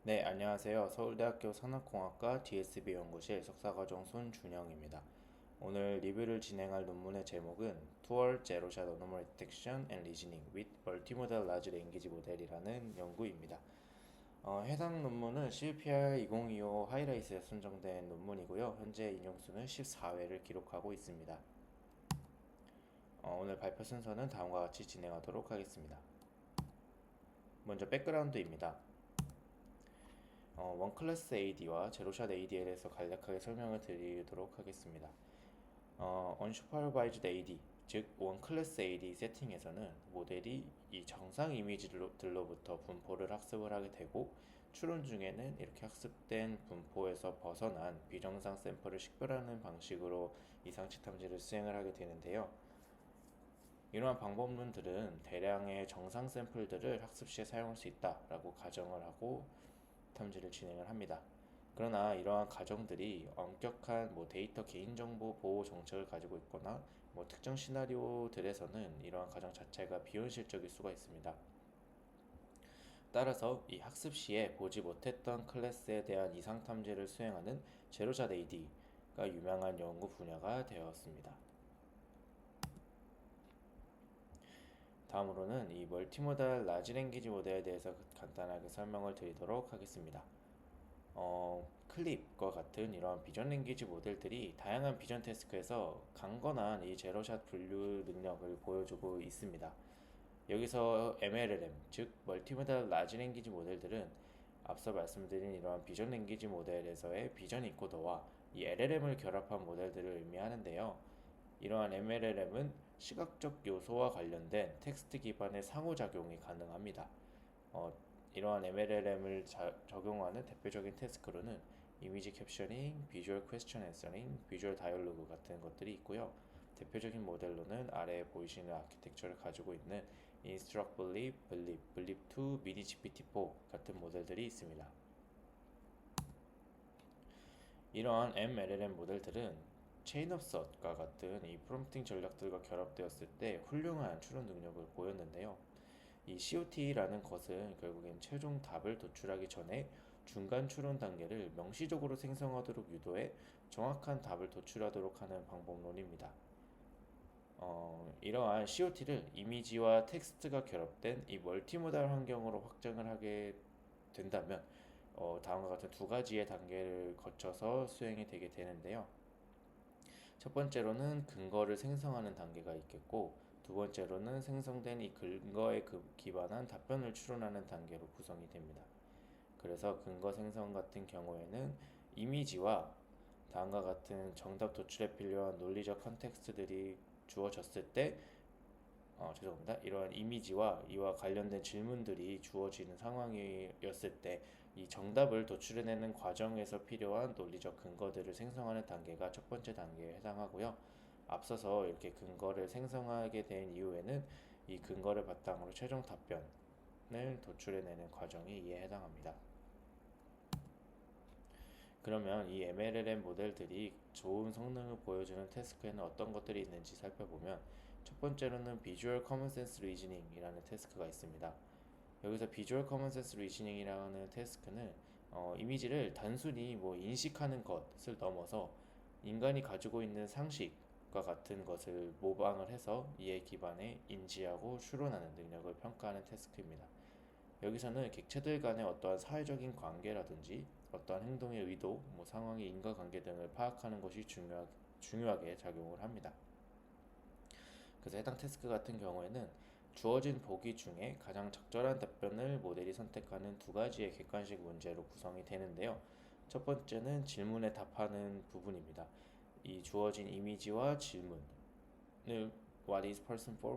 네, 안녕하세요. 서울대학교 산업공학과 DSB 연구실 석사과정 손준영입니다. 오늘 리뷰를 진행할 논문의 제목은 Toward Zero Shot Anomaly Detection and Reasoning with Multimodal Large Language Model이라는 연구입니다. 해당 논문은 CPR 2025 하이라이트에 선정된 논문이고요. 현재 인용수는 14회를 기록하고 있습니다. 오늘 발표 순서는 다음과 같이 진행하도록 하겠습니다. 먼저 백그라운드입니다. 원클래스 AD와 제로샷 AD에 대해서 간략하게 설명을 드리도록 하겠습니다. Unsupervised AD, 즉 원클래스 AD 세팅에서는 모델이 이 정상 이미지들로부터 분포를 학습을 하게 되고, 추론 중에는 이렇게 학습된 분포에서 벗어난 비정상 샘플을 식별하는 방식으로 이상치 탐지를 수행을 하게 되는데요. 이러한 방법론들은 대량의 정상 샘플들을 학습 시에 사용할 수 있다라고 가정을 하고 탐지를 진행을 합니다. 그러나 이러한 가정들이 엄격한 데이터 개인정보 보호 정책을 가지고 있거나 특정 시나리오들에서는 이러한 가정 자체가 비현실적일 수가 있습니다. 따라서 이 학습 시에 보지 못했던 클래스에 대한 이상 탐지를 수행하는 제로샷 AD가 유명한 연구 분야가 되었습니다. 다음으로는 이 멀티모달 라지 랭귀지 모델에 대해서 간단하게 설명을 드리도록 하겠습니다. 클립과 같은 이러한 비전 랭귀지 모델들이 다양한 비전 태스크에서 강건한 이 제로샷 분류 능력을 보여주고 있습니다. 여기서 MLLM, 즉 멀티모달 라지 랭귀지 모델들은 앞서 말씀드린 이러한 비전 랭귀지 모델에서의 비전 인코더와 이 LLM을 결합한 모델들을 의미하는데요. 이러한 MLLM은 시각적 요소와 관련된 텍스트 기반의 상호작용이 가능합니다. 이러한 MLLM을 적용하는 대표적인 태스크로는 이미지 캡셔닝, 비주얼 퀘스천 앤서링, 비주얼 다이얼로그 같은 것들이 있고요. 대표적인 모델로는 아래에 보이시는 아키텍처를 가지고 있는 Instruct Believe, Believe, Believe 2, Mini GPT-4 같은 모델들이 있습니다. 이러한 MLLM 모델들은 체인 오브 섯과 같은 이 프롬프팅 전략들과 결합되었을 때 훌륭한 추론 능력을 보였는데요. 이 COT라는 것은 결국엔 최종 답을 도출하기 전에 중간 추론 단계를 명시적으로 생성하도록 유도해 정확한 답을 도출하도록 하는 방법론입니다. 이러한 COT를 이미지와 텍스트가 결합된 이 멀티모달 환경으로 확장을 하게 된다면 다음과 같은 두 가지의 단계를 거쳐서 수행이 되게 되는데요. 첫 번째로는 근거를 생성하는 단계가 있겠고, 두 번째로는 생성된 이 근거에 기반한 답변을 추론하는 단계로 구성이 됩니다. 그래서 근거 생성 같은 경우에는 이미지와 다음과 같은 정답 도출에 필요한 논리적 컨텍스트들이 주어졌을 때 이러한 이미지와 이와 관련된 질문들이 주어지는 상황이었을 때 이 정답을 도출해내는 과정에서 필요한 논리적 근거들을 생성하는 단계가 첫 번째 단계에 해당하고요. 앞서서 이렇게 근거를 생성하게 된 이후에는 이 근거를 바탕으로 최종 답변을 도출해내는 과정이 이에 해당합니다. 그러면 이 MLLM 모델들이 좋은 성능을 보여주는 태스크에는 어떤 것들이 있는지 살펴보면, 첫 번째로는 비주얼 커먼 센스 리즈닝이라는 태스크가 있습니다. 여기서 비주얼 커먼 센스 리즈닝이라는 태스크는 이미지를 단순히 인식하는 것을 넘어서 인간이 가지고 있는 상식과 같은 것을 모방을 해서 이에 기반해 인지하고 추론하는 능력을 평가하는 태스크입니다. 여기서는 객체들 간의 어떠한 사회적인 관계라든지 어떠한 행동의 의도, 상황의 인과관계 등을 파악하는 것이 중요하게 작용을 합니다. 그래서 해당 태스크 같은 경우에는 주어진 보기 중에 가장 적절한 답변을 모델이 선택하는 두 가지의 객관식 문제로 구성이 되는데요. 첫 번째는 질문에 답하는 부분입니다. 이 주어진 이미지와 질문을 What is person for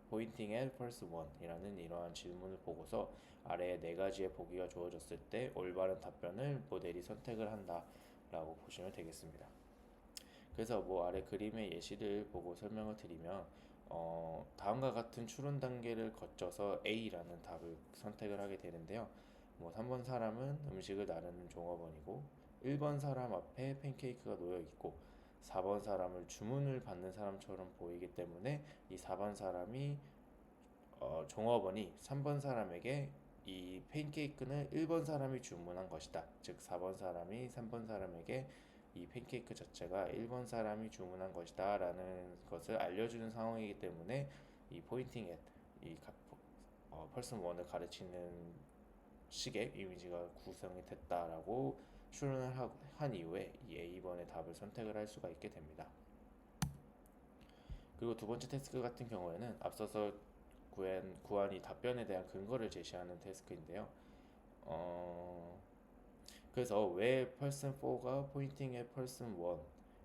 pointing at person 1 이라는 이러한 질문을 보고서 아래에 네 가지의 보기가 주어졌을 때 올바른 답변을 모델이 선택을 한다 라고 보시면 되겠습니다. 그래서 아래 그림의 예시를 보고 설명을 드리면 다음과 같은 추론 단계를 거쳐서 A라는 답을 선택을 하게 되는데요. 3번 사람은 음식을 나르는 종업원이고, 1번 사람 앞에 팬케이크가 놓여 있고, 4번 사람을 주문을 받는 사람처럼 보이기 때문에 이 4번 사람이 종업원이 3번 사람에게 이 팬케이크는 1번 사람이 주문한 것이다. 즉 4번 사람이 3번 사람에게 이 팬케이크 자체가 1번 사람이 주문한 것이다 라는 것을 알려주는 상황이기 때문에 이 포인팅 앳, 이 펄슨 1을 가르치는 식의 이미지가 구성이 됐다라고 추론을 한 이후에 이 A번의 답을 선택을 할 수가 있게 됩니다. 그리고 두 번째 태스크 같은 경우에는 앞서서 구한 이 답변에 대한 근거를 제시하는 태스크인데요. 그래서 왜 person 4가 pointing at person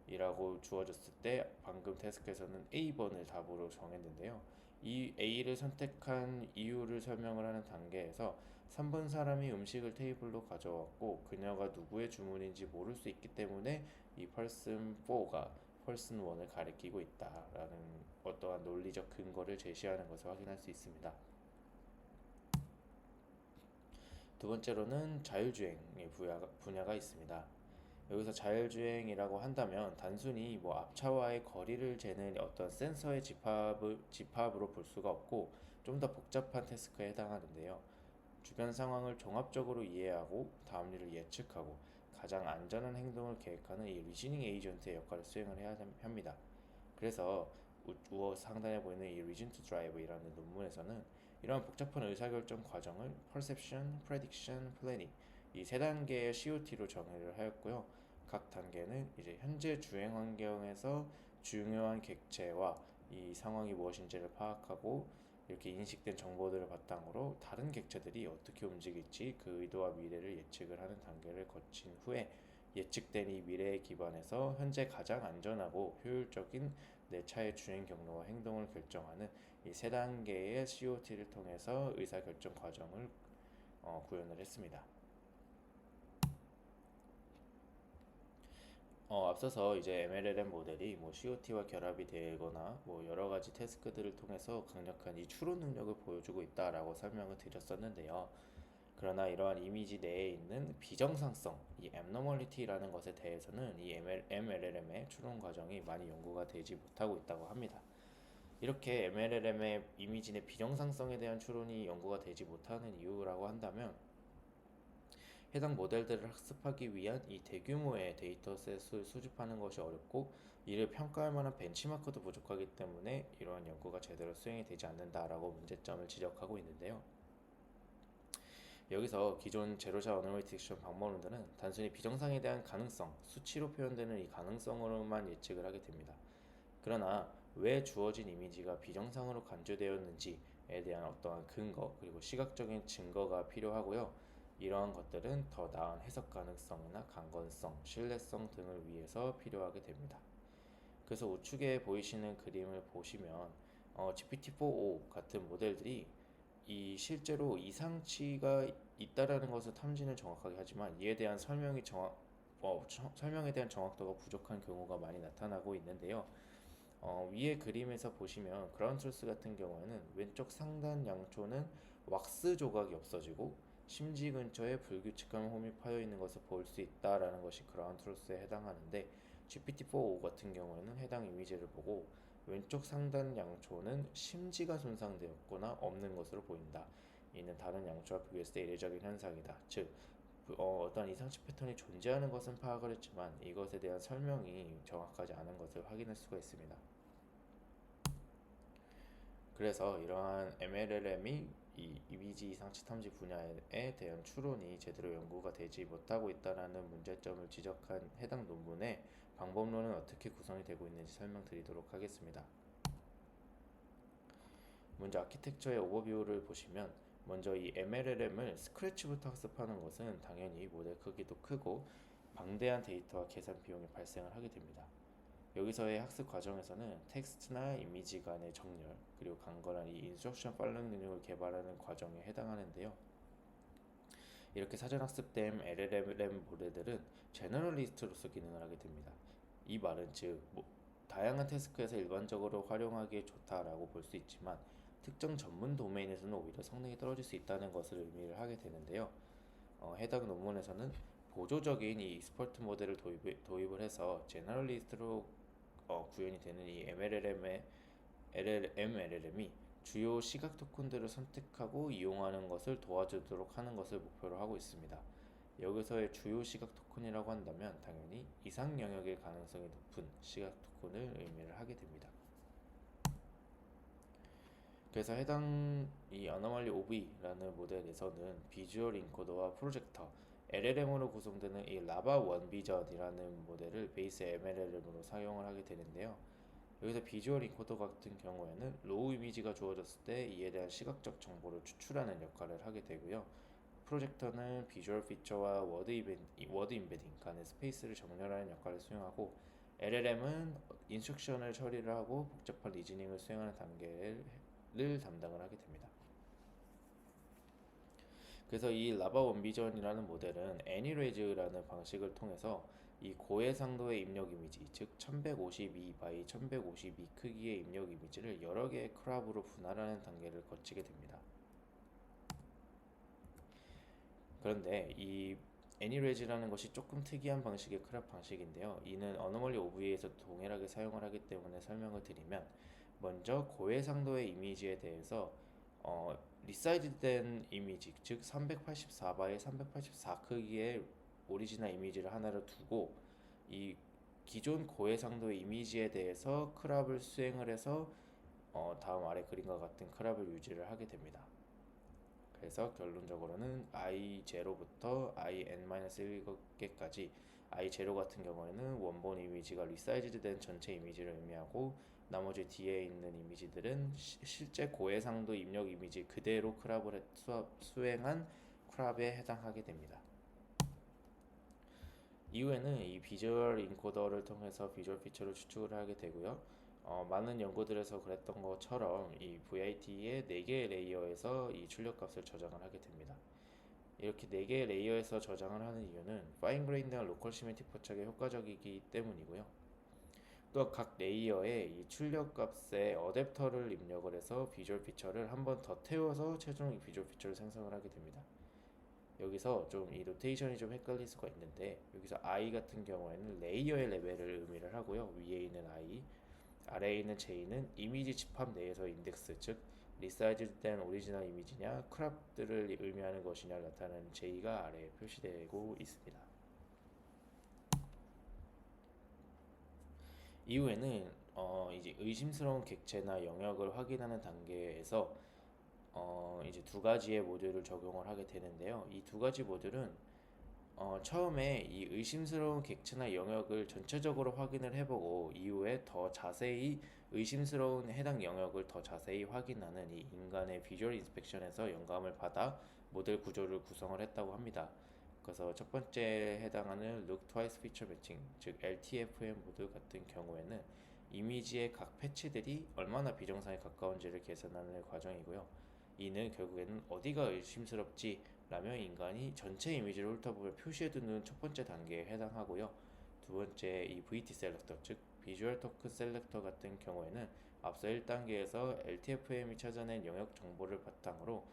1이라고 주어졌을 때 방금 태스크에서는 A번을 답으로 정했는데요. 이 A를 선택한 이유를 설명을 하는 단계에서 3번 사람이 음식을 테이블로 가져왔고 그녀가 누구의 주문인지 모를 수 있기 때문에 이 person 4가 person 1을 가리키고 있다라는 어떠한 논리적 근거를 제시하는 것을 확인할 수 있습니다. 두 번째로는 자율주행의 분야가 있습니다. 여기서 자율주행이라고 한다면 단순히 앞차와의 거리를 재는 어떤 센서의 집합으로 볼 수가 없고 좀 더 복잡한 태스크에 해당하는데요. 주변 상황을 종합적으로 이해하고 다음 일을 예측하고 가장 안전한 행동을 계획하는 이 리즈닝 에이전트의 역할을 수행을 해야 합니다. 그래서 우어 상단에 보이는 이 Reason to Drive이라는 논문에서는 이러한 복잡한 의사결정 과정을 Perception, Prediction, Planning 이 세 단계의 COT로 정의를 하였고요. 각 단계는 이제 현재 주행 환경에서 중요한 객체와 이 상황이 무엇인지를 파악하고 이렇게 인식된 정보들을 바탕으로 다른 객체들이 어떻게 움직일지 그 의도와 미래를 예측을 하는 단계를 거친 후에 예측된 이 미래에 기반해서 현재 가장 안전하고 효율적인 내 차의 주행 경로와 행동을 결정하는 이 세 단계의 COT를 통해서 의사결정 과정을 구현을 했습니다. 앞서서 이제 MLLM 모델이 COT와 결합이 되거나 여러 가지 태스크들을 통해서 강력한 이 추론 능력을 보여주고 있다라고 설명을 드렸었는데요. 그러나 이러한 이미지 내에 있는 비정상성, 이 abnormality라는 것에 대해서는 이 MLLM의 추론 과정이 많이 연구가 되지 못하고 있다고 합니다. 이렇게 MLLM의 이미지 내 비정상성에 대한 추론이 연구가 되지 못하는 이유라고 한다면 해당 모델들을 학습하기 위한 이 대규모의 데이터셋을 수집하는 것이 어렵고 이를 평가할 만한 벤치마크도 부족하기 때문에 이러한 연구가 제대로 수행이 되지 않는다라고 문제점을 지적하고 있는데요. 여기서 기존 제로샷 어노멀티 방법론들은 단순히 비정상에 대한 가능성, 수치로 표현되는 이 가능성으로만 예측을 하게 됩니다. 그러나 왜 주어진 이미지가 비정상으로 간주되었는지에 대한 어떠한 근거 그리고 시각적인 증거가 필요하고요. 이러한 것들은 더 나은 해석 가능성이나 강건성, 신뢰성 등을 위해서 필요하게 됩니다. 그래서 우측에 보이시는 그림을 보시면 GPT-4o 같은 모델들이 이 실제로 이상치가 있다라는 것을 탐지는 정확하게 하지만 이에 대한 설명에 대한 정확도가 부족한 경우가 많이 나타나고 있는데요. 위의 그림에서 보시면 그라운드 트루스 같은 경우에는 왼쪽 상단 양초는 왁스 조각이 없어지고 심지 근처에 불규칙한 홈이 파여 있는 것을 볼 수 있다라는 것이 그라운드 트루스에 해당하는데 GPT-4o 같은 경우에는 해당 이미지를 보고 왼쪽 상단 양초는 심지가 손상되었거나 없는 것으로 보인다. 이는 다른 양초와 비교했을 때 이례적인 현상이다. 즉 어떤 이상치 패턴이 존재하는 것은 파악을 했지만 이것에 대한 설명이 정확하지 않은 것을 확인할 수가 있습니다. 그래서 이러한 MLLM이 이 이미지 이상치 탐지 분야에 대한 추론이 제대로 연구가 되지 못하고 있다는 문제점을 지적한 해당 논문의 방법론은 어떻게 구성이 되고 있는지 설명드리도록 하겠습니다. 먼저 아키텍처의 오버뷰를 보시면 먼저 이 MLLM을 스크래치부터 학습하는 것은 당연히 모델 크기도 크고 방대한 데이터와 계산 비용이 발생을 하게 됩니다. 여기서의 학습 과정에서는 텍스트나 이미지 간의 정렬 그리고 강건한 이 인스트럭션 팔로잉 능력을 개발하는 과정에 해당하는데요. 이렇게 사전 학습된 LLM 모델들은 제너럴리스트로서 기능을 하게 됩니다. 이 말은 즉 다양한 태스크에서 일반적으로 활용하기에 좋다라고 볼 수 있지만 특정 전문 도메인에서는 오히려 성능이 떨어질 수 있다는 것을 의미를 하게 되는데요. 해당 논문에서는 보조적인 이 익스퍼트 모델을 도입을 해서 제너럴리스트로 구현이 되는 이 MLLM이 주요 시각 토큰들을 선택하고 이용하는 것을 도와주도록 하는 것을 목표로 하고 있습니다. 여기서의 주요 시각 토큰이라고 한다면 당연히 이상 영역일 가능성이 높은 시각 토큰을 의미를 하게 됩니다. 그래서 해당 이 어노멀리 OV라는 모델에서는 비주얼 인코더와 프로젝터, LLM으로 구성되는 이 라바 원 비전이라는 모델을 베이스 MLLM으로 사용을 하게 되는데요. 여기서 비주얼 인코더 같은 경우에는 로우 이미지가 주어졌을 때 이에 대한 시각적 정보를 추출하는 역할을 하게 되고요. 프로젝터는 비주얼 피처와 워드 임베딩 간의 스페이스를 정렬하는 역할을 수행하고, LLM은 인스트럭션을 처리를 하고 복잡한 리즈닝을 수행하는 단계를 담당을 하게 됩니다. 그래서 이 라바 원비전이라는 모델은 애니레이즈라는 방식을 통해서 이 고해상도의 입력 이미지, 즉 1152 by 1152 크기의 입력 이미지를 여러 개의 크랍으로 분할하는 단계를 거치게 됩니다. 그런데 이 애니레이즈라는 것이 조금 특이한 방식의 크랍 방식인데요. 이는 어노멀리 OV에서 동일하게 사용을 하기 때문에 설명을 드리면, 먼저 고해상도의 이미지에 대해서 리사이즈된 이미지, 즉 384바의 384 크기의 오리지널 이미지를 하나를 두고 이 기존 고해상도의 이미지에 대해서 크랍을 수행을 해서 다음 아래 그림과 같은 크랍을 유지를 하게 됩니다. 그래서 결론적으로는 i0부터 in-1개까지 i0 같은 경우에는 원본 이미지가 리사이즈된 전체 이미지를 의미하고, 나머지 뒤에 있는 이미지들은 실제 고해상도 입력 이미지 그대로 크랍을 수행한 크랍에 해당하게 됩니다. 이후에는 이 비주얼 인코더를 통해서 비주얼 피처를 추측을 하게 되고요. 많은 연구들에서 그랬던 것처럼 이 VIT의 4개의 레이어에서 이 출력값을 저장을 하게 됩니다. 이렇게 4개의 레이어에서 저장을 하는 이유는 파인 그레인드와 로컬 시메틱 포착에 효과적이기 때문이고요. 또 각 레이어에 이 출력값에 어댑터를 입력을 해서 비주얼 피처를 한 번 더 태워서 최종 비주얼 피처를 생성을 하게 됩니다. 여기서 좀 이 노테이션이 좀 헷갈릴 수가 있는데, 여기서 i 같은 경우에는 레이어의 레벨을 의미를 하고요. 위에 있는 i, 아래에 있는 j는 이미지 집합 내에서 인덱스, 즉 리사이즈된 오리지널 이미지냐 크랍들을 의미하는 것이냐를 나타내는 j가 아래에 표시되고 있습니다. 이후에는 이제 의심스러운 객체나 영역을 확인하는 단계에서 이제 두 가지의 모듈을 적용을 하게 되는데요. 이 두 가지 모듈은 처음에 이 의심스러운 객체나 영역을 전체적으로 확인을 해보고, 이후에 더 자세히 의심스러운 해당 영역을 더 자세히 확인하는 이 인간의 비주얼 인스펙션에서 영감을 받아 모델 구조를 구성을 했다고 합니다. 그래서 첫 번째 해당하는 Look Twice Feature Matching, 즉 LTFM 모듈 같은 경우에는 이미지의 각 패치들이 얼마나 비정상에 가까운지를 계산하는 과정이고요. 이는 결국에는 어디가 의심스럽지 라며 인간이 전체 이미지를 훑어보며 표시해두는 첫 번째 단계에 해당하고요. 두 번째 이 VT 셀렉터, 즉 비주얼 토큰 셀렉터 같은 경우에는 앞서 1단계에서 LTFM이 찾아낸 영역 정보를 바탕으로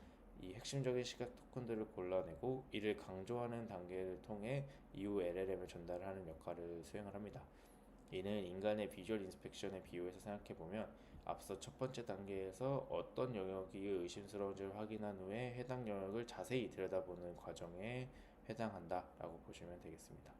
이 핵심적인 시각 토큰들을 골라내고 이를 강조하는 단계를 통해 이후 LLM을 전달하는 역할을 수행을 합니다. 이는 인간의 비주얼 인스펙션에 비유해서 생각해보면, 앞서 첫 번째 단계에서 어떤 영역이 의심스러운지를 확인한 후에 해당 영역을 자세히 들여다보는 과정에 해당한다라고 보시면 되겠습니다.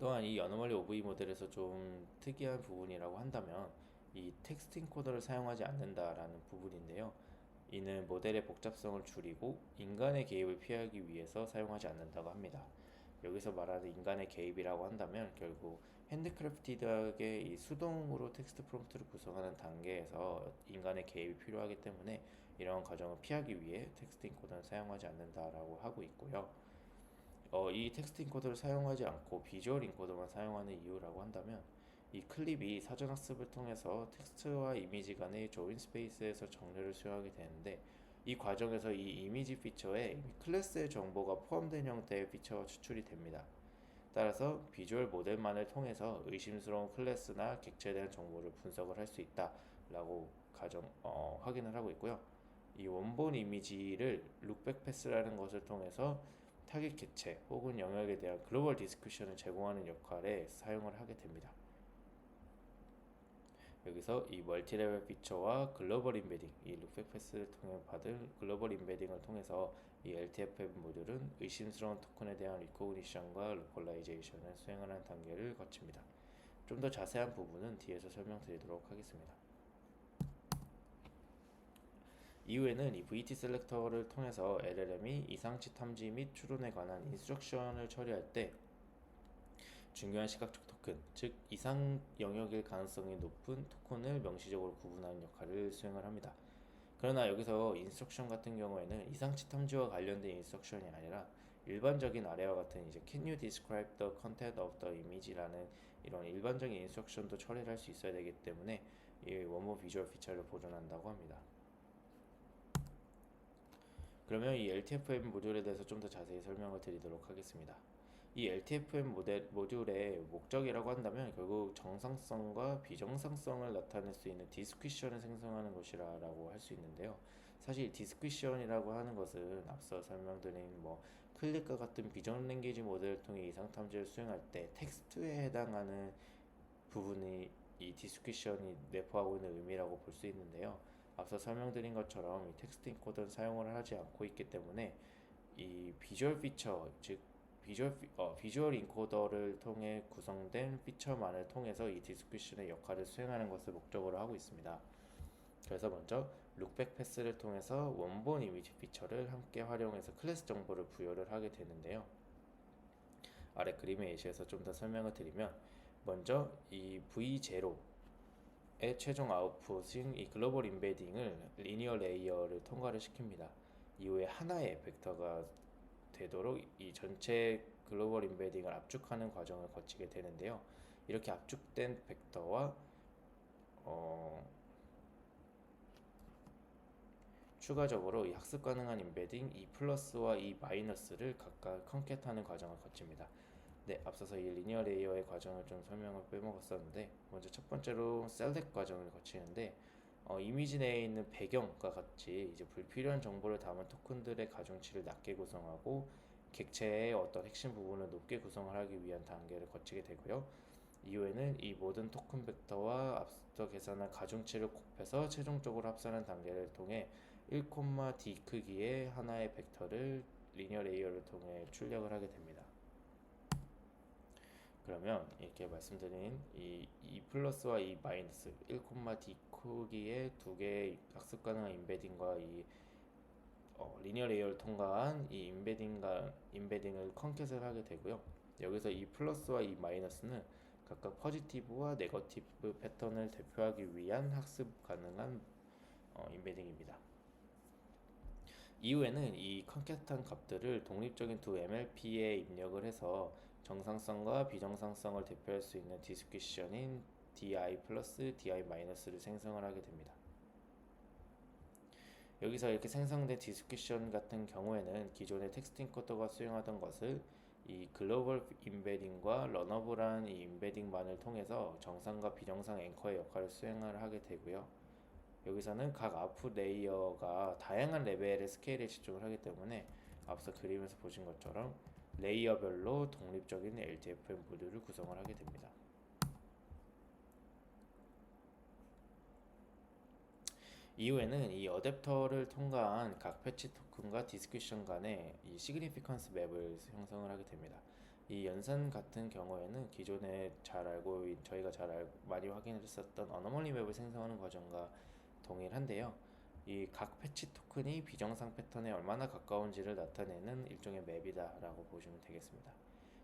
또한 이 어노멀리 오브이 모델에서 좀 특이한 부분이라고 한다면 이 텍스트 인코더를 사용하지 않는다라는 부분인데요. 이는 모델의 복잡성을 줄이고 인간의 개입을 피하기 위해서 사용하지 않는다고 합니다. 여기서 말하는 인간의 개입이라고 한다면 결국 핸드크래프티드하게 이 수동으로 텍스트 프롬프트를 구성하는 단계에서 인간의 개입이 필요하기 때문에 이런 과정을 피하기 위해 텍스트 인코더는 사용하지 않는다라고 하고 있고요. 이 텍스트 인코더를 사용하지 않고 비주얼 인코더만 사용하는 이유라고 한다면, 이 클립이 사전학습을 통해서 텍스트와 이미지 간의 조인 스페이스에서 정렬을 수행하게 되는데, 이 과정에서 이 이미지 피처에 클래스의 정보가 포함된 형태의 피처가 추출이 됩니다. 따라서 비주얼 모델만을 통해서 의심스러운 클래스나 객체에 대한 정보를 분석을 할 수 있다라고 확인을 하고 있고요. 이 원본 이미지를 룩백 패스라는 것을 통해서 타깃 객체 혹은 영역에 대한 글로벌 디스크션을 제공하는 역할에 사용을 하게 됩니다. 여기서 이 멀티레벨 피처와 글로벌 인베딩, 이 룩백 패스를 통해 받은 글로벌 인베딩을 통해서 이 LTFM 모듈은 의심스러운 토큰에 대한 리코그니션과 로컬라이제이션을 수행하는 단계를 거칩니다. 좀 더 자세한 부분은 뒤에서 설명드리도록 하겠습니다. 이후에는 이 VT 셀렉터를 통해서 LLM이 이상치 탐지 및 추론에 관한 인스트럭션을 처리할 때 중요한 시각적 토큰, 즉 이상 영역일 가능성이 높은 토큰을 명시적으로 구분하는 역할을 수행을 합니다. 그러나 여기서 인스트럭션 같은 경우에는 이상치 탐지와 관련된 인스트럭션이 아니라 일반적인 아래와 같은 이제 Can you describe the content of the image라는 이런 일반적인 인스트럭션도 처리를 할 수 있어야 되기 때문에 이 원본 비주얼 피처를 보존한다고 합니다. 그러면 이 LTFM 모듈에 대해서 좀 더 자세히 설명을 드리도록 하겠습니다. 이 LTFM 모듈의 목적이라고 한다면 결국 정상성과 비정상성을 나타낼 수 있는 디스퀴션을 생성하는 것이라고 할 수 있는데요. 사실 디스퀴션이라고 하는 것은 앞서 설명드린 클릭과 같은 비전 랭귀지 모델을 통해 이상 탐지를 수행할 때 텍스트에 해당하는 부분이 이 디스퀴션이 내포하고 있는 의미라고 볼 수 있는데요. 앞서 설명드린 것처럼 이 텍스트 인코더는 사용을 하지 않고 있기 때문에 이 비주얼 피처, 즉 비주얼 인코더를 통해 구성된 피처만을 통해서 이 디스크리션의 역할을 수행하는 것을 목적으로 하고 있습니다. 그래서 먼저 룩백 패스를 통해서 원본 이미지 피처를 함께 활용해서 클래스 정보를 부여를 하게 되는데요. 아래 그림에 예시해서 좀 더 설명을 드리면 먼저 이 V0의 최종 아웃풋인 이 글로벌 인베딩을 리니어 레이어를 통과를 시킵니다. 이후에 하나의 벡터가 되도록 이 전체 글로벌 인베딩을 압축하는 과정을 거치게 되는데요. 이렇게 압축된 벡터와 추가적으로 이 학습 가능한 인베딩 E 플러스와 E 마이너스를 각각 컨캣하는 과정을 거칩니다. 네, 앞서서 이 리니어 레이어의 과정을 좀 설명을 빼먹었었는데 먼저 첫 번째로 셀렉 과정을 거치는데 이미지 내에 있는 배경과 같이 이제 불필요한 정보를 담은 토큰들의 가중치를 낮게 구성하고 객체의 어떤 핵심 부분을 높게 구성을 하기 위한 단계를 거치게 되고요. 이후에는 이 모든 토큰 벡터와 앞서 계산한 가중치를 곱해서 최종적으로 합산하는 단계를 통해 1,d 크기의 하나의 벡터를 리니어 레이어를 통해 출력을 하게 됩니다. 그러면 이렇게 말씀드린 이 플러스와 이 마이너스 1,d 크기의 두 개의 학습 가능한 인베딩과 이 리니어 레이어를 통과한 이 인베딩을 컨캣을 하게 되고요. 여기서 이 플러스와 이 마이너스는 각각 포지티브와 네거티브 패턴을 대표하기 위한 학습 가능한 인베딩입니다. 이후에는 이 컨캣한 값들을 독립적인 두 MLP에 입력을 해서 정상성과 비정상성을 대표할 수 있는 디스퀴션인 DI 플러스 DI 마이너스를 생성을 하게 됩니다. 여기서 이렇게 생성된 디스퀴션 같은 경우에는 기존의 텍스트 인코더가 수행하던 것을 이 글로벌 인베딩과 러너블한 이 인베딩만을 통해서 정상과 비정상 앵커의 역할을 수행을 하게 되고요. 여기서는 각 아웃풋 레이어가 다양한 레벨의 스케일에 집중을 하기 때문에 앞서 그림에서 보신 것처럼 레이어별로 독립적인 LTFM 모듈을 구성을 하게 됩니다. 이후에는 이 어댑터를 통과한 각 패치 토큰과 디스크리션 간의 이 시그니피컨스 맵을 형성을 하게 됩니다. 이 연산 같은 경우에는 기존에 저희가 많이 확인했었던 어너멀리 맵을 생성하는 과정과 동일한데요. 이 각 패치 토큰이 비정상 패턴에 얼마나 가까운지를 나타내는 일종의 맵이다라고 보시면 되겠습니다.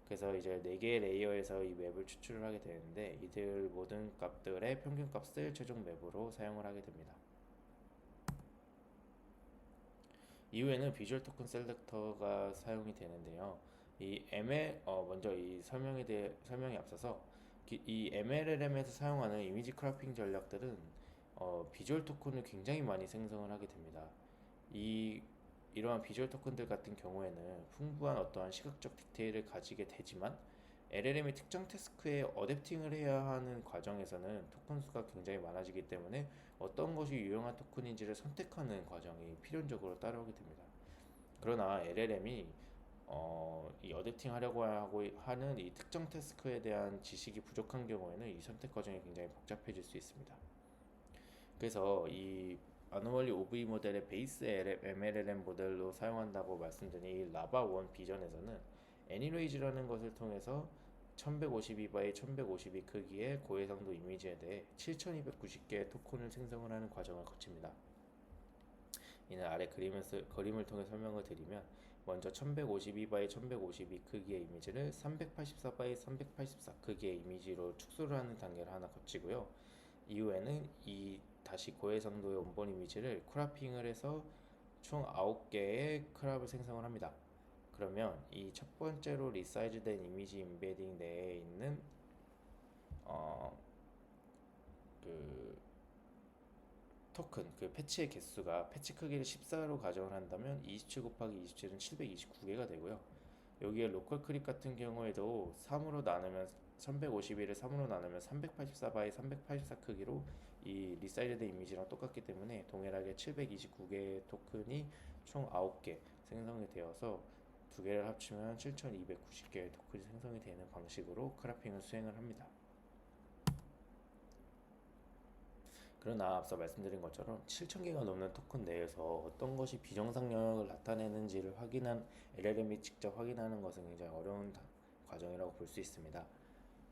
그래서 이제 4개의 레이어에서 이 맵을 추출을 하게 되는데 이들 모든 값들의 평균 값을 최종 맵으로 사용을 하게 됩니다. 이후에는 비주얼 토큰 셀렉터가 사용이 되는데요. 먼저 이 설명에 앞서서 이 MLLM에서 사용하는 이미지 크로핑 전략들은 비주얼 토큰을 굉장히 많이 생성을 하게 됩니다. 이러한 비주얼 토큰들 같은 경우에는 풍부한 어떠한 시각적 디테일을 가지게 되지만 LLM이 특정 태스크에 어댑팅을 해야 하는 과정에서는 토큰 수가 굉장히 많아지기 때문에 어떤 것이 유용한 토큰인지를 선택하는 과정이 필연적으로 따라오게 됩니다. 그러나 LLM이 이 어댑팅 하려고 하는 이 특정 태스크에 대한 지식이 부족한 경우에는 이 선택 과정이 굉장히 복잡해질 수 있습니다. 그래서 이 아노멀리 OV 모델의 베이스 MLLM 모델로 사용한다고 말씀드린 이 라바1 비전에서는 애니레이즈라는 것을 통해서 1152바이 1152 크기의 고해상도 이미지에 대해 7290개의 토큰을 생성을 하는 과정을 거칩니다. 이는 아래 그림을 통해 설명을 드리면 먼저 1152바이 1152 크기의 이미지를 384바이 384 크기의 이미지로 축소를 하는 단계를 하나 거치고요. 이후에는 이 다시 고해상도의 원본 이미지를 크라핑을 해서 총 9개의 크랍을 생성을 합니다. 그러면 이 첫 번째로 리사이즈된 이미지 임베딩 내에 있는 그 토큰 그 패치의 개수가 패치 크기를 14로 가정을 한다면 27 곱하기 27은 729개가 되고요. 여기에 로컬 크립 같은 경우에도 3으로 나누면 1151을 3으로 나누면 384바이 384 크기로 이 리사이즈된 이미지랑 똑같기 때문에 동일하게 729개의 토큰이 총 9개 생성이 되어서 두 개를 합치면 7290개의 토큰이 생성이 되는 방식으로 크라핑을 수행을 합니다. 그러나 앞서 말씀드린 것처럼 7000개가 넘는 토큰 내에서 어떤 것이 비정상 영역을 나타내는지를 LLM이 직접 확인하는 것은 굉장히 어려운 과정이라고 볼 수 있습니다.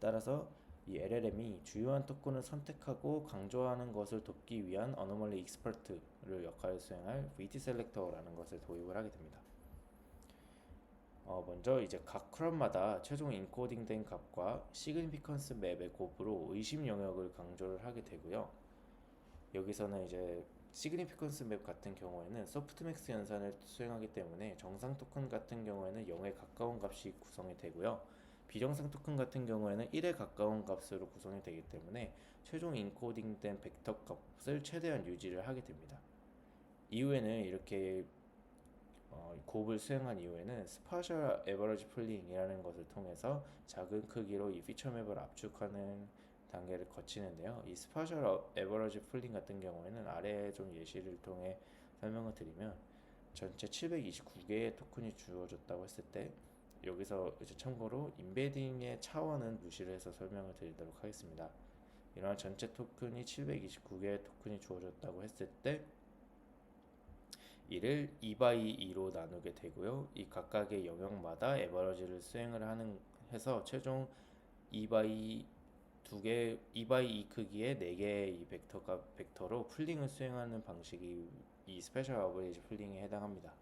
따라서 이 LLM이 주요한 토큰을 선택하고 강조하는 것을 돕기 위한 어노멀리 익스퍼트를 역할을 수행할 VT 셀렉터라는 것을 도입을 하게 됩니다. 먼저 이제 각 크롭마다 최종 인코딩된 값과 시그니피컨스 맵의 곱으로 의심 영역을 강조를 하게 되고요. 여기서는 이제 시그니피컨스 맵 같은 경우에는 소프트맥스 연산을 수행하기 때문에 정상 토큰 같은 경우에는 0에 가까운 값이 구성이 되고요. 비정상 토큰 같은 경우에는 1에 가까운 값으로 구성이 되기 때문에 최종 인코딩된 벡터 값을 최대한 유지를 하게 됩니다. 이후에는 이렇게 곱을 수행한 이후에는 스파셜 에버러지 풀링이라는 것을 통해서 작은 크기로 이 피처 맵을 압축하는 단계를 거치는데요. 이 스파셜 에버러지 풀링 같은 경우에는 아래 좀 예시를 통해 설명을 드리면 전체 729개의 토큰이 주어졌다고 했을 때 여기서 이제 참고로 임베딩의 차원은 무시를 해서 설명을 드리도록 하겠습니다. 이러한 전체 토큰이 729개의 토큰이 주어졌다고 했을 때 이를 2x2로 나누게 되고요. 이 각각의 영역마다 에버러지를 수행을 해서 최종 2x2 2x2 크기의 4개의 이 벡터로 풀링을 수행하는 방식이 이 스페셜 어버리지 풀링에 해당합니다.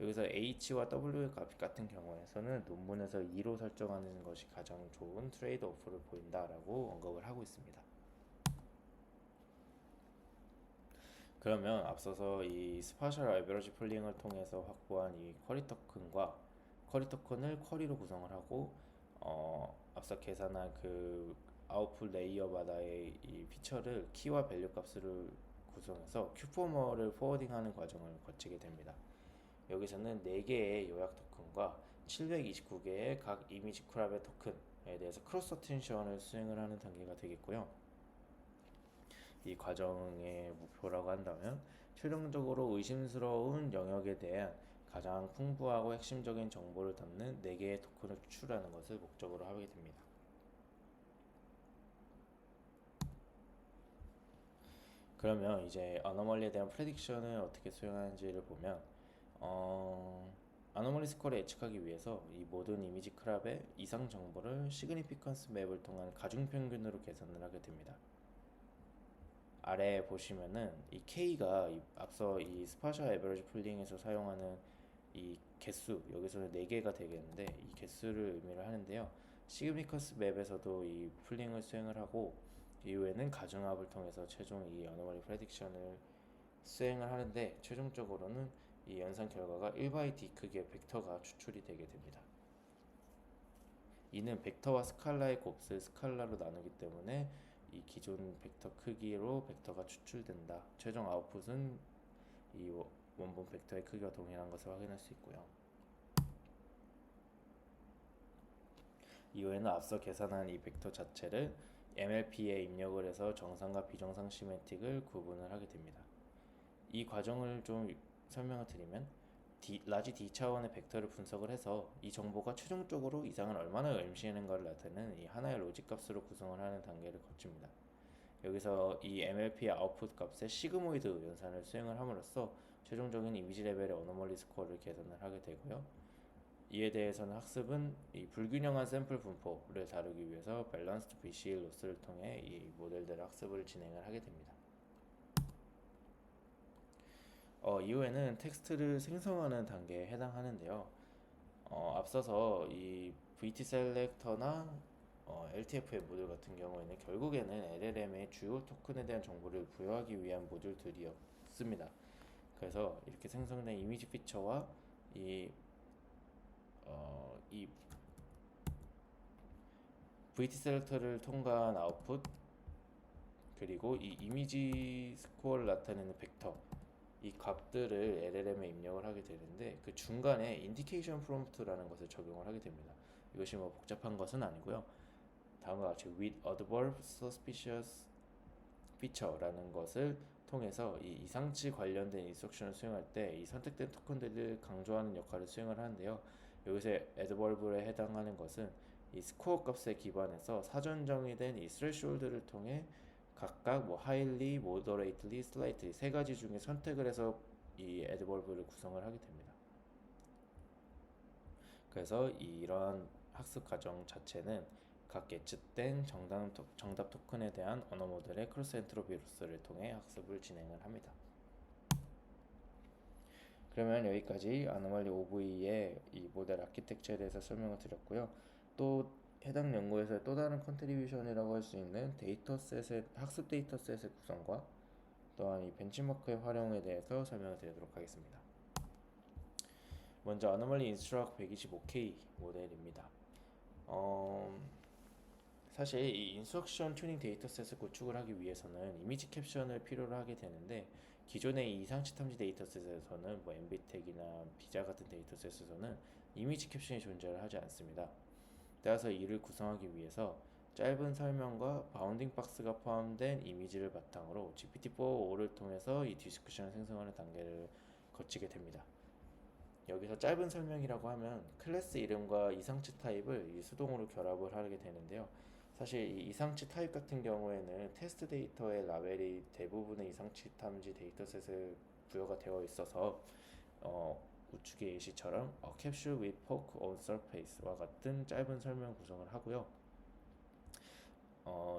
여기서 H와 W 값 같은 경우에서는 논문에서 2로 설정하는 것이 가장 좋은 트레이드 오프를 보인다라고 언급을 하고 있습니다. 그러면 앞서서 이 스파셜 에버리지 풀링을 통해서 확보한 이 쿼리 토큰을 쿼리로 구성을 하고 앞서 계산한 그 아웃풋 레이어마다의 이 피처를 키와 밸류 값으로 구성해서 큐포머를 포워딩하는 과정을 거치게 됩니다. 여기서는 4개의 요약 토큰과 729개의 각 이미지 크랍의 토큰에 대해서 크로스 어텐션을 수행을 하는 단계가 되겠고요. 이 과정의 목표라고 한다면 최종적으로 의심스러운 영역에 대한 가장 풍부하고 핵심적인 정보를 담는 4개의 토큰을 추출하는 것을 목적으로 하게 됩니다. 그러면 이제 아노멀리에 대한 프레딕션을 어떻게 수행하는지를 보면 아노멀리 스코어를 예측하기 위해서 이 모든 이미지 크랍의 이상 정보를 시그니피컨스 맵을 통한 가중평균으로 계산을 하게 됩니다. 아래 보시면은 이 K가 앞서 이 스파셜 에버리지 풀링에서 사용하는 이 개수, 여기서는 4개가 되겠는데 이 개수를 의미를 하는데요. 시그니피컨스 맵에서도 이 풀링을 수행을 하고 이후에는 가중합을 통해서 최종 이 어노멀리 프레딕션을 수행을 하는데 최종적으로는 이 연산 결과가 1/d 크기의 벡터가 추출이 되게 됩니다. 이는 벡터와 스칼라의 곱을 스칼라로 나누기 때문에 이 기존 벡터 크기로 벡터가 추출된다. 최종 아웃풋은 이 원본 벡터의 크기와 동일한 것을 확인할 수 있고요. 이후에는 앞서 계산한 이 벡터 자체를 MLP에 입력을 해서 정상과 비정상 시메틱을 구분을 하게 됩니다. 이 과정을 좀 설명을 드리면 라지 D 차원의 벡터를 분석을 해서 이 정보가 최종적으로 이상을 얼마나 의미하는가를 나타내는 이 하나의 로직 값으로 구성을 하는 단계를 거칩니다. 여기서 이 MLP의 아웃풋 값에 시그모이드 연산을 수행을 함으로써 최종적인 이미지 레벨의 어노멀리 스코어를 계산을 하게 되고요. 이에 대해서는 학습은 이 불균형한 샘플 분포를 다루기 위해서 밸런스드 BCL 로스를 통해 이 모델들의 학습을 진행을 하게 됩니다. 이후에는 텍스트를 생성하는 단계에 해당하는데요. 앞서서 이 VT 셀렉터나 LTF의 모듈 같은 경우에는 결국에는 LLM의 주요 토큰에 대한 정보를 부여하기 위한 모듈들이었습니다. 그래서 이렇게 생성된 이미지 피처와 이 VT 셀렉터를 통과한 아웃풋 그리고 이 이미지 스코어를 나타내는 벡터 이 값들을 LLM에 입력을 하게 되는데 그 중간에 인디케이션 프롬프트라는 것을 적용을 하게 됩니다. 이것이 뭐 복잡한 것은 아니고요. 다음과 같이 with adverb suspicious feature라는 것을 통해서 이 이상치 관련된 인스트럭션을 수행할 때 이 선택된 토큰들을 강조하는 역할을 수행을 하는데요. 여기서 adverb에 해당하는 것은 이 스코어 값에 기반해서 사전 정의된 이 threshold를 통해 각각 뭐 highly, moderately, slightly 세 가지 중에 선택을 해서 이 adverb를 구성을 하게 됩니다. 그래서 이러한 학습 과정 자체는 각 예측된 정답 토큰에 대한 언어 모델의 크로스 엔트로피 로스를 통해 학습을 진행을 합니다. 그러면 여기까지 아노말리 OV의 이 모델 아키텍처에 대해서 설명을 드렸고요. 또 해당 연구에서의 또 다른 컨트리뷰션이라고 할 수 있는 데이터셋의 학습 데이터셋의 구성과 또한 이 벤치마크의 활용에 대해서 설명을 드리도록 하겠습니다. 먼저 아노말리 인스트럭 125K 모델입니다. 사실 이 인스트럭션 튜닝 데이터셋을 구축을 하기 위해서는 이미지 캡션을 필요로 하게 되는데 기존의 이 이상치 탐지 데이터셋에서는 뭐 엠비텍이나 비자 같은 데이터셋에서는 이미지 캡션이 존재를 하지 않습니다. 따라서 이를 구성하기 위해서 짧은 설명과 바운딩 박스가 포함된 이미지를 바탕으로 GPT-4-5를 통해서 이 디스커션을 생성하는 단계를 거치게 됩니다. 여기서 짧은 설명이라고 하면 클래스 이름과 이상치 타입을 수동으로 결합을 하게 되는데요. 사실 이 이상치 타입 같은 경우에는 테스트 데이터의 라벨이 대부분의 이상치 탐지 데이터셋에 부여가 되어 있어서 우측의 예시처럼 capsule with poke on surface와 같은 짧은 설명 구성을 하고요.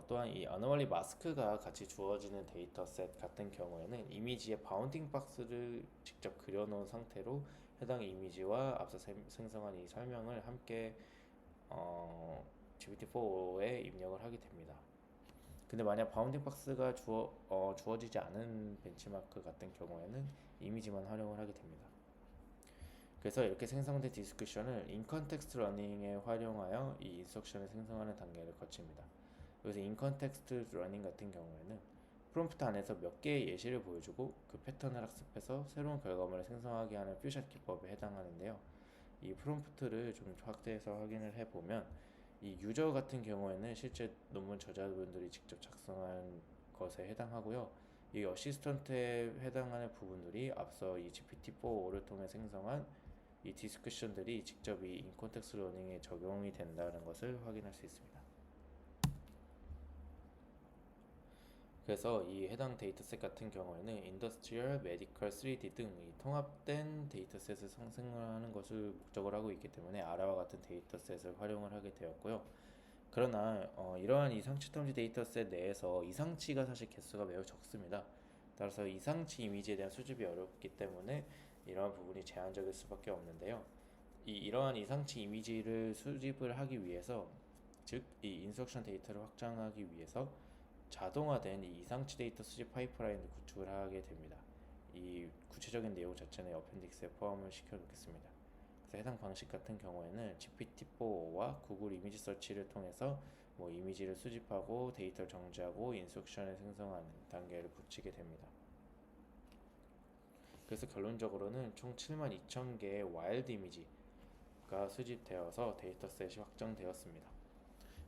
또한 이 아노멀리 마스크가 같이 주어지는 데이터셋 같은 경우에는 이미지에 바운딩 박스를 직접 그려놓은 상태로 해당 이미지와 앞서 생성한 이 설명을 함께 GPT-4에 입력을 하게 됩니다. 근데 만약 바운딩 박스가 주어지지 않은 벤치마크 같은 경우에는 이미지만 활용을 하게 됩니다. 그래서 이렇게 생성된 디스크션을 인컨텍스트 러닝에 활용하여 이 인스트럭션을 생성하는 단계를 거칩니다. 여기서 인컨텍스트 러닝 같은 경우에는 프롬프트 안에서 몇 개의 예시를 보여주고 그 패턴을 학습해서 새로운 결과물을 생성하게 하는 퓨샷 기법에 해당하는데요. 이 프롬프트를 좀 확대해서 확인을 해보면 이 유저 같은 경우에는 실제 논문 저자분들이 직접 작성한 것에 해당하고요. 이 어시스턴트에 해당하는 부분들이 앞서 이 GPT-4-5를 통해 생성한 이 디스커션들이 직접 이 인컨텍스트 러닝에 적용이 된다는 것을 확인할 수 있습니다. 그래서 이 해당 데이터셋 같은 경우에는 인더스트리얼, 메디컬, 3D 등 이 통합된 데이터셋을 생성하는 것을 목적으로 하고 있기 때문에 아라와 같은 데이터셋을 활용을 하게 되었고요. 그러나 이러한 이상치 탐지 데이터셋 내에서 이상치가 사실 개수가 매우 적습니다. 따라서 이상치 이미지에 대한 수집이 어렵기 때문에 이러한 부분이 제한적일 수밖에 없는데요. 이러한 이상치 이미지를 수집을 하기 위해서 즉 이 인스트럭션 데이터를 확장하기 위해서 자동화된 이 이상치 데이터 수집 파이프라인을 구축을 하게 됩니다. 이 구체적인 내용 자체는 어펜딕스에 포함을 시켜 놓겠습니다. 그래서 해당 방식 같은 경우에는 GPT-4와 구글 이미지 서치를 통해서 뭐 이미지를 수집하고 데이터를 정지하고 인스트럭션을 생성하는 단계를 거치게 됩니다. 그래서 결론적으로는 총 72,000개의 와일드 이미지가 수집되어서 데이터셋이 확정되었습니다.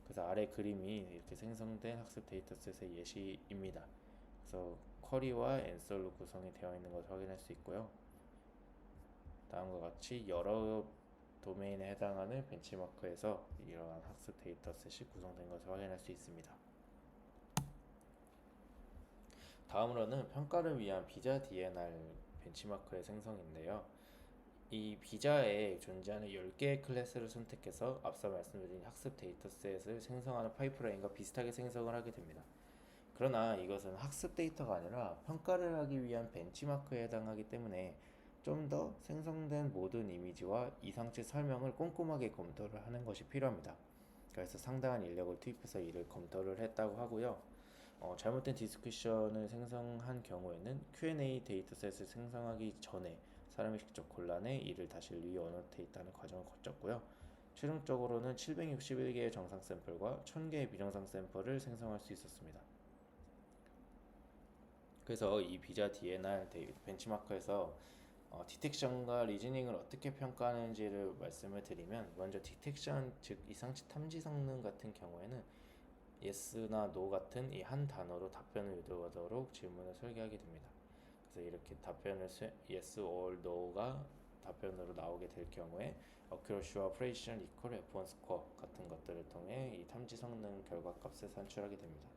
그래서 아래 그림이 이렇게 생성된 학습 데이터셋의 예시입니다. 그래서 쿼리와 앤서로 구성이 되어 있는 것을 확인할 수 있고요. 다음과 같이 여러 도메인에 해당하는 벤치마크에서 이러한 학습 데이터셋이 구성된 것을 확인할 수 있습니다. 다음으로는 평가를 위한 비자 DNR 벤치마크의 생성인데요. 이 비자에 존재하는 10개의 클래스를 선택해서 앞서 말씀드린 학습 데이터셋을 생성하는 파이프라인과 비슷하게 생성을 하게 됩니다. 그러나 이것은 학습 데이터가 아니라 평가를 하기 위한 벤치마크에 해당하기 때문에 좀 더 생성된 모든 이미지와 이상치 설명을 꼼꼼하게 검토를 하는 것이 필요합니다. 그래서 상당한 인력을 투입해서 이를 검토를 했다고 하고요. 잘못된 디스크션을 생성한 경우에는 Q&A 데이터셋을 생성하기 전에 사람이 직접 골라내 이를 다시 리어노테이트하는 과정을 거쳤고요. 최종적으로는 761개의 정상 샘플과 1000개의 비정상 샘플을 생성할 수 있었습니다. 그래서 이 비자 DNR 벤치마크에서 디텍션과 리즈닝을 어떻게 평가하는지를 말씀을 드리면, 먼저 디텍션, 즉 이상치 탐지 성능 같은 경우에는 yes나 no 같은 이 한 단어로 답변을 유도하도록 질문을 설계하게 됩니다. 그래서 이렇게 답변을 yes or no가 답변으로 나오게 될 경우에 accuracy와 precision equal F1 score 같은 것들을 통해 이 탐지 성능 결과값을 산출하게 됩니다.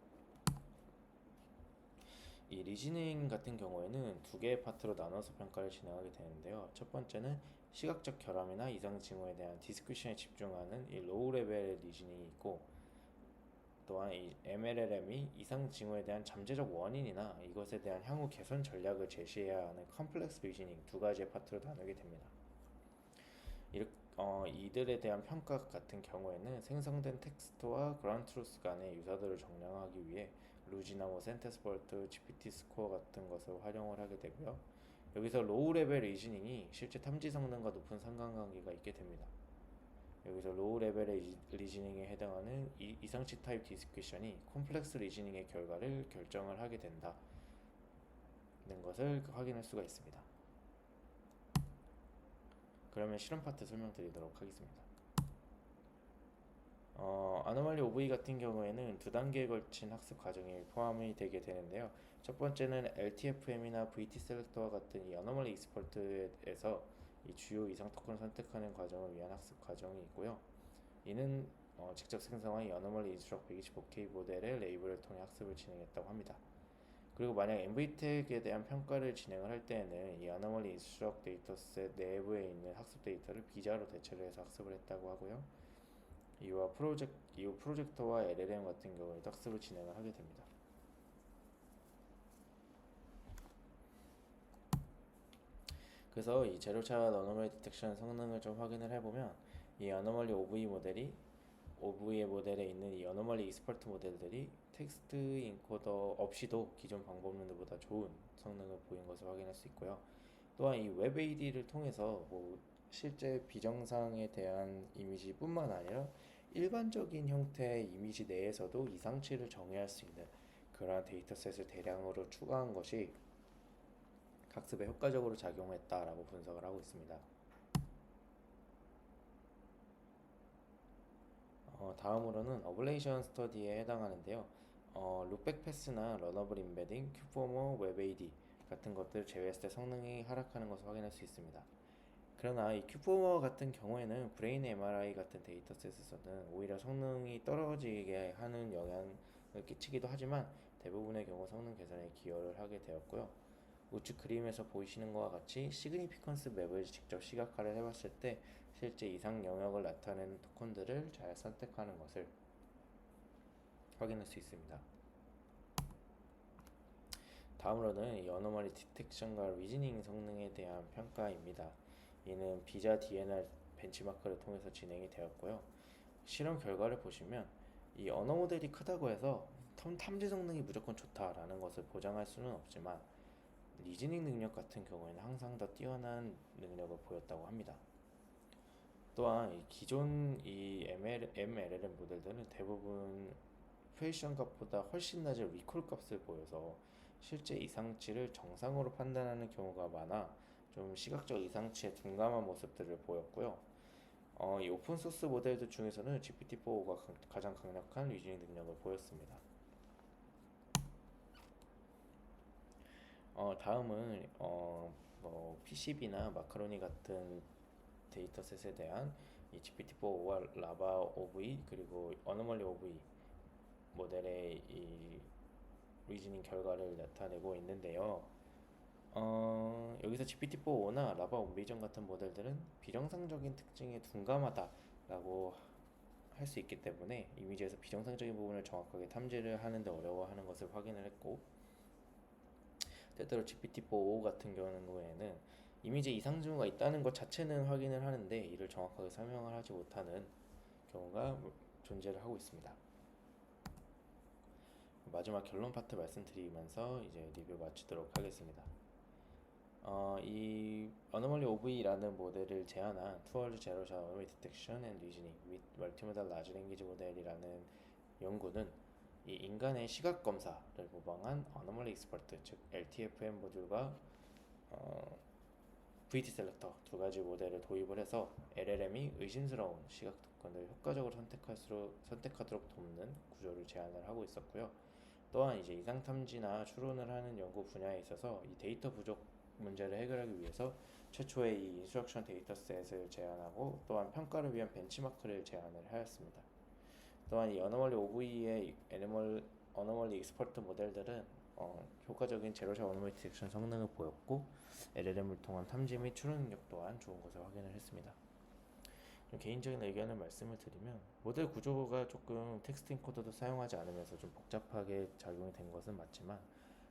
이 리즈닝 같은 경우에는 두 개의 파트로 나눠서 평가를 진행하게 되는데요. 첫 번째는 시각적 결함이나 이상 징후에 대한 디스크션에 집중하는 이 로우 레벨의 리즈닝이 있고, 또한 이 MLLM이 이상 징후에 대한 잠재적 원인이나 이것에 대한 향후 개선 전략을 제시해야 하는 컴플렉스 리즈닝 두 가지의 파트로 나누게 됩니다. 이들에 대한 평가 같은 경우에는 생성된 텍스트와 그라운드 트루스 간의 유사도를 정량하기 위해 루지나 센테스포트, GPT 스코어 같은 것을 활용을 하게 되고요. 여기서 로우 레벨 리즈닝이 실제 탐지 성능과 높은 상관관계가 있게 됩니다. 여기서 로우 레벨의 리즈닝에 해당하는 이상치 타입 디스크션이 콤플렉스 리즈닝의 결과를 결정을 하게 된다는 것을 확인할 수가 있습니다. 그러면 실험 파트 설명드리도록 하겠습니다. 아노말리 OV 같은 경우에는 두 단계에 걸친 학습 과정이 포함이 되게 되는데요. 첫 번째는 LTFM이나 VT 셀렉터와 같은 이 아노말리 익스퍼트에서 이 주요 이상 토큰을 선택하는 과정을 위한 학습 과정이 있고요. 이는 직접 생성한 이 아노말리 인스트럭 125K 모델의 레이블을 통해 학습을 진행했다고 합니다. 그리고 만약 MVT에 대한 평가를 진행을 할 때에는 이 아노멀리 인스트럭 데이터셋 내부에 있는 학습 데이터를 비자로 대체를 해서 학습을 했다고 하고요. 이후 프로젝터와 LLM 같은 경우에도 학습을 진행을 하게 됩니다. 그래서 이 제로차 어노멀리 디텍션 성능을 좀 확인을 해보면, 이 어노멀리 OV의 모델에 있는 이 어노멀리 익스퍼트 모델들이 텍스트 인코더 없이도 기존 방법론들보다 좋은 성능을 보인 것을 확인할 수 있고요. 또한 이 웹 AD를 통해서 실제 비정상에 대한 이미지뿐만 아니라 일반적인 형태의 이미지 내에서도 이상치를 정의할 수 있는 그러한 데이터셋을 대량으로 추가한 것이 학습에 효과적으로 작용했다라고 분석을 하고 있습니다. 다음으로는 어블레이션 스터디에 해당하는데요. 룩백 패스나 러너블 임베딩, 큐포머, 웹 AD 같은 것들 제외했을 때 성능이 하락하는 것을 확인할 수 있습니다. 그러나 이 큐포머 같은 경우에는 브레인 MRI 같은 데이터셋에서는 오히려 성능이 떨어지게 하는 영향을 끼치기도 하지만 대부분의 경우 성능 개선에 기여를 하게 되었고요. 우측 그림에서 보이시는 것과 같이 시그니피컨스 맵을 직접 시각화를 해봤을 때 실제 이상 영역을 나타내는 토큰들을 잘 선택하는 것을 확인할 수 있습니다. 다음으로는 이 어노멀리 디텍션과 리즈닝 성능에 대한 평가입니다. 이는 비자 DNR 벤치마크를 통해서 진행이 되었고요. 실험 결과를 보시면 이 언어 모델이 크다고 해서 탐지 성능이 무조건 좋다라는 것을 보장할 수는 없지만 리즈닝 능력 같은 경우에는 항상 더 뛰어난 능력을 보였다고 합니다. 또한 이 기존 이 MLLM 모델들은 대부분 퀘이션 값보다 훨씬 낮은 리콜 값을 보여서 실제 이상치를 정상으로 판단하는 경우가 많아 좀 시각적 이상치에 둔감한 모습들을 보였고요. 이 오픈소스 모델들 중에서는 GPT-4가 가장 강력한 리즈닝 능력을 보였습니다. 다음은 뭐 PCB나 마카로니 같은 데이터셋에 대한 이 GPT-4와 라바 OV 그리고 어노멀리 OV 모델의 이 리즈닝 결과를 나타내고 있는데요. 여기서 GPT-4나 라바 온비전 같은 모델들은 비정상적인 특징에 둔감하다라고 할 수 있기 때문에 이미지에서 비정상적인 부분을 정확하게 탐지를 하는데 어려워하는 것을 확인을 했고, 때때로 GPT-4 같은 경우에는 이미지에 이상 징후가 있다는 것 자체는 확인을 하는데 이를 정확하게 설명을 하지 못하는 경우가 존재를 하고 있습니다. 마지막 결론 파트 말씀드리면서 이제 리뷰 마치도록 하겠습니다. 이 Anomaly OV라는 모델을 제안한 Towards Zero Anomaly Detection and Reasoning with Multimodal Large Language Model이라는 연구는 이 인간의 시각 검사를 모방한 Anomaly Expert, 즉 LTFM 모듈과 VT 셀렉터 두 가지 모델을 도입을 해서 LLM이 의심스러운 시각 특권을 효과적으로 선택하도록 돕는 구조를 제안을 하고 있었고요. 또한 이제 이상 탐지나 추론을 하는 연구 분야에 있어서 이 데이터 부족 문제를 해결하기 위해서 최초의 이 인스트럭션 데이터셋을 제안하고 또한 평가를 위한 벤치마크를 제안을 하였습니다. 또한 이 어노멀리 OV의 어노멀리 익스퍼트 모델들은 효과적인 제로샷 어노멀리 디텍션 성능을 보였고 LLM을 통한 탐지 및 추론 능력 또한 좋은 것을 확인을 했습니다. 좀 개인적인 의견을 말씀을 드리면 모델 구조가 조금 텍스트 인코더도 사용하지 않으면서 좀 복잡하게 작용이 된 것은 맞지만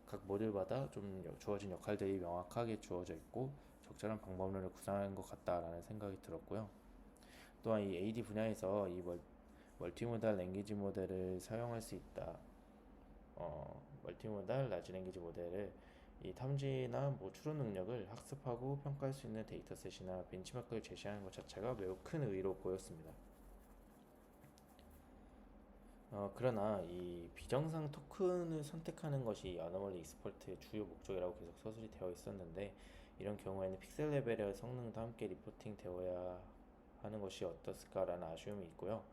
각 모델마다 좀 주어진 역할들이 명확하게 주어져 있고 적절한 방법론을 구상한 것 같다라는 생각이 들었고요. 또한 이 AD 분야에서 이 멀티모달 랭귀지 모델을 사용할 수 있다. 멀티모달 라지 랭귀지 모델을 이 탐지나 뭐 추론 능력을 학습하고 평가할 수 있는 데이터셋이나 벤치마크를 제시하는 것 자체가 매우 큰 의의로 보였습니다. 그러나 이 비정상 토큰을 선택하는 것이 어노멀리 익스퍼트의 주요 목적이라고 계속 서술이 되어 있었는데 이런 경우에는 픽셀 레벨의 성능도 함께 리포팅 되어야 하는 것이 어떻을까라는 아쉬움이 있고요.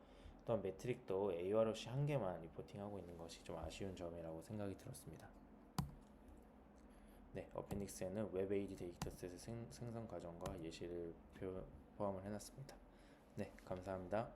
또한 매트릭도 AROC 한 개만 리포팅하고 있는 것이 좀 아쉬운 점이라고 생각이 들었습니다. 네, 어펜딕스에는 웹 AD 데이터셋의 생성 과정과 예시를 포함을 해놨습니다. 네, 감사합니다.